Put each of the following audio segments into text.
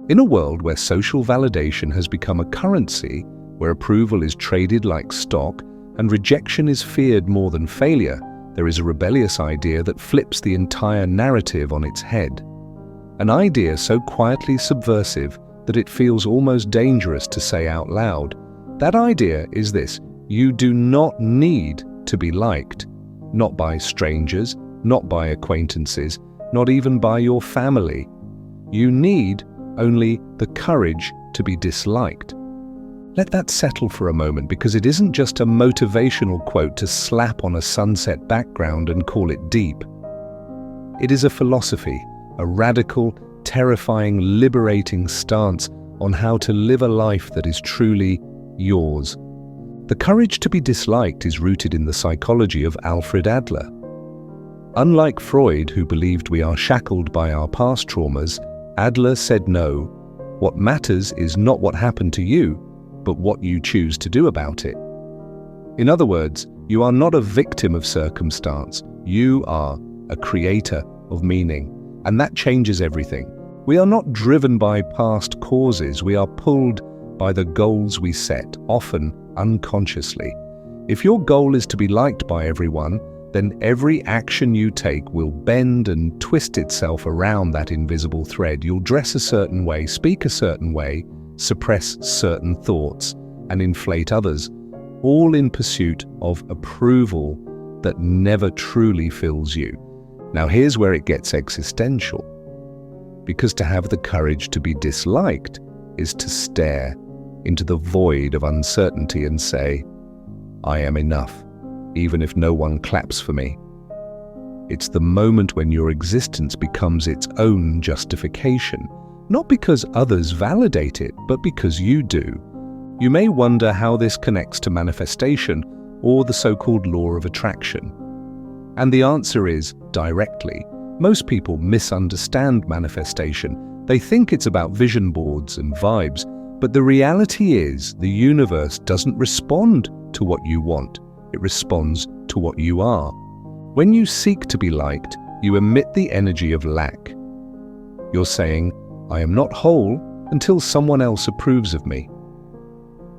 In a world where social validation has become a currency, where approval is traded like stock and rejection is feared more than failure, there is a rebellious idea that flips the entire narrative on its head. An idea so quietly subversive that it feels almost dangerous to say out loud. That idea is this: you do not need to be liked, not by strangers, not by acquaintances, not even by your family. You need only the courage to be disliked. Let that settle for a moment, because it isn't just a motivational quote to slap on a sunset background and call it deep. It is a philosophy, a radical, terrifying, liberating stance on how to live a life that is truly yours. The courage to be disliked is rooted in the psychology of Alfred Adler. Unlike Freud, who believed we are shackled by our past traumas, Adler said no. What matters is not what happened to you, but what you choose to do about it. In other words, you are not a victim of circumstance. You are a creator of meaning, and that changes everything. We are not driven by past causes. We are pulled by the goals we set, often unconsciously. If your goal is to be liked by everyone, then every action you take will bend and twist itself around that invisible thread. You'll dress a certain way, speak a certain way, suppress certain thoughts, and inflate others, all in pursuit of approval that never truly fills you. Now here's where it gets existential, because to have the courage to be disliked is to stare into the void of uncertainty and say, I am enough, even if no one claps for me. It's the moment when your existence becomes its own justification, not because others validate it, but because you do. You may wonder how this connects to manifestation or the so-called law of attraction. And the answer is directly. Most people misunderstand manifestation. They think it's about vision boards and vibes, but the reality is the universe doesn't respond to what you want. It responds to what you are. When you seek to be liked, you emit the energy of lack. You're saying, I am not whole until someone else approves of me.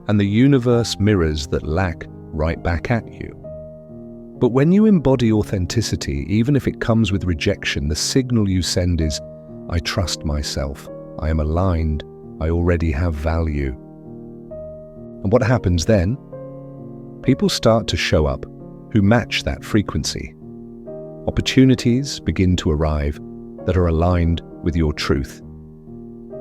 And the universe mirrors that lack right back at you. But when you embody authenticity, even if it comes with rejection, the signal you send is, I trust myself, I am aligned, I already have value. And what happens then? People start to show up who match that frequency. Opportunities begin to arrive that are aligned with your truth.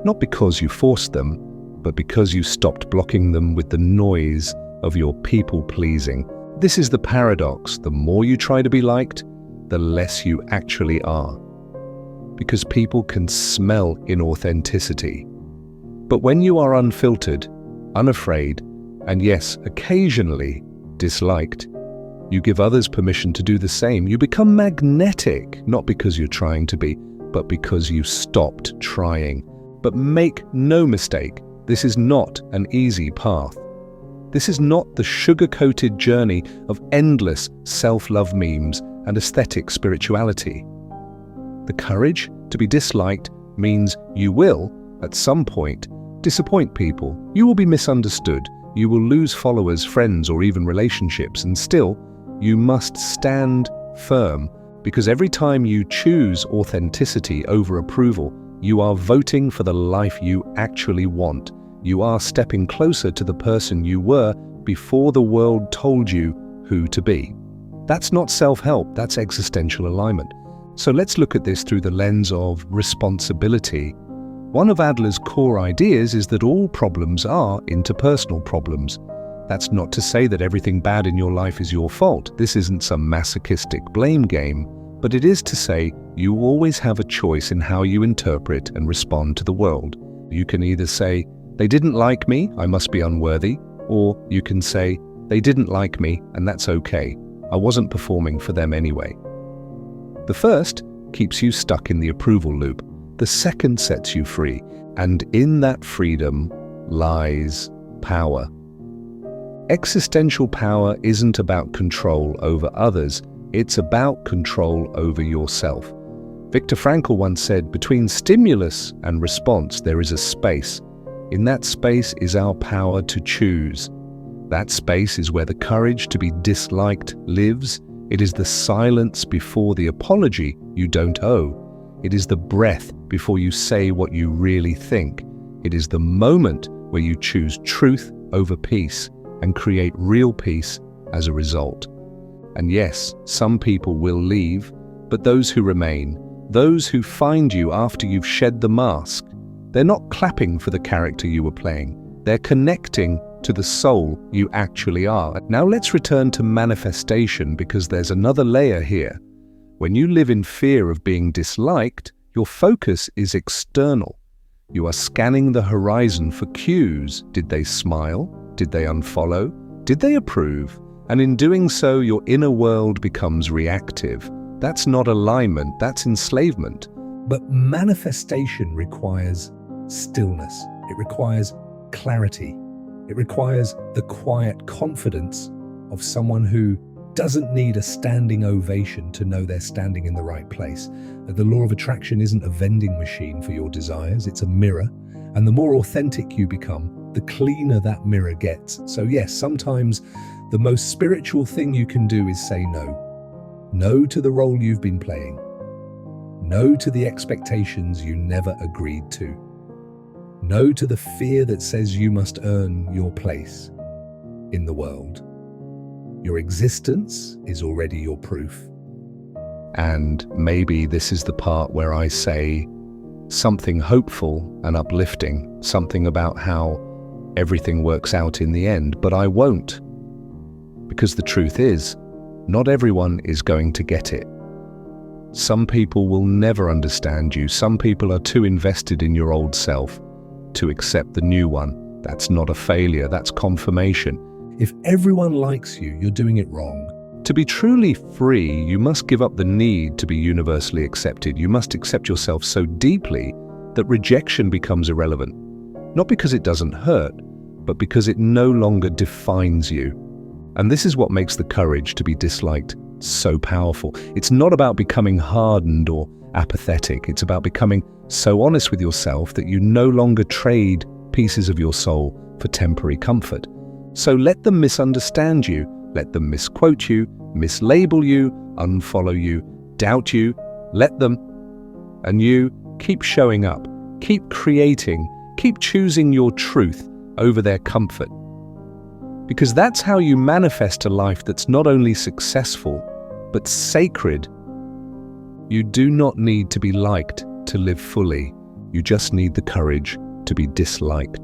Not because you forced them, but because you stopped blocking them with the noise of your people-pleasing. This is the paradox. The more you try to be liked, the less you actually are. Because people can smell inauthenticity. But when you are unfiltered, unafraid, and yes, occasionally disliked, you give others permission to do the same. You become magnetic, not because you're trying to be, but because you stopped trying. But make no mistake, this is not an easy path. This is not the sugar-coated journey of endless self-love memes and aesthetic spirituality. The courage to be disliked means you will, at some point, disappoint people. You will be misunderstood. You will lose followers, friends, or even relationships, and still, you must stand firm, because every time you choose authenticity over approval, you are voting for the life you actually want. You are stepping closer to the person you were before the world told you who to be. That's not self-help, that's existential alignment. So let's look at this through the lens of responsibility. One of Adler's core ideas is that all problems are interpersonal problems. That's not to say that everything bad in your life is your fault. This isn't some masochistic blame game, but it is to say you always have a choice in how you interpret and respond to the world. You can either say, they didn't like me, I must be unworthy, or you can say, they didn't like me, and that's okay. I wasn't performing for them anyway. The first keeps you stuck in the approval loop. The second sets you free, and in that freedom lies power. Existential power isn't about control over others, it's about control over yourself. Viktor Frankl once said, "Between stimulus and response, there is a space. In that space is our power to choose. That space is where the courage to be disliked lives. It is the silence before the apology you don't owe. It is the breath before you say what you really think. It is the moment where you choose truth over peace and create real peace as a result." And yes, some people will leave, but those who remain, those who find you after you've shed the mask, they're not clapping for the character you were playing. They're connecting to the soul you actually are. Now let's return to manifestation, because there's another layer here. When you live in fear of being disliked, your focus is external. You are scanning the horizon for cues. Did they smile? Did they unfollow? Did they approve? And in doing so, your inner world becomes reactive. That's not alignment, that's enslavement. But manifestation requires stillness. It requires clarity. It requires the quiet confidence of someone who doesn't need a standing ovation to know they're standing in the right place. The law of attraction isn't a vending machine for your desires, it's a mirror. And the more authentic you become, the cleaner that mirror gets. So yes, sometimes the most spiritual thing you can do is say no. No to the role you've been playing. No to the expectations you never agreed to. No to the fear that says you must earn your place in the world. Your existence is already your proof. And maybe this is the part where I say something hopeful and uplifting, something about how everything works out in the end, but I won't. Because the truth is, not everyone is going to get it. Some people will never understand you. Some people are too invested in your old self to accept the new one. That's not a failure, that's confirmation. If everyone likes you, you're doing it wrong. To be truly free, you must give up the need to be universally accepted. You must accept yourself so deeply that rejection becomes irrelevant. Not because it doesn't hurt, but because it no longer defines you. And this is what makes the courage to be disliked so powerful. It's not about becoming hardened or apathetic. It's about becoming so honest with yourself that you no longer trade pieces of your soul for temporary comfort. So let them misunderstand you, let them misquote you, mislabel you, unfollow you, doubt you, let them. And you keep showing up, keep creating, keep choosing your truth over their comfort. Because that's how you manifest a life that's not only successful, but sacred. You do not need to be liked to live fully. You just need the courage to be disliked.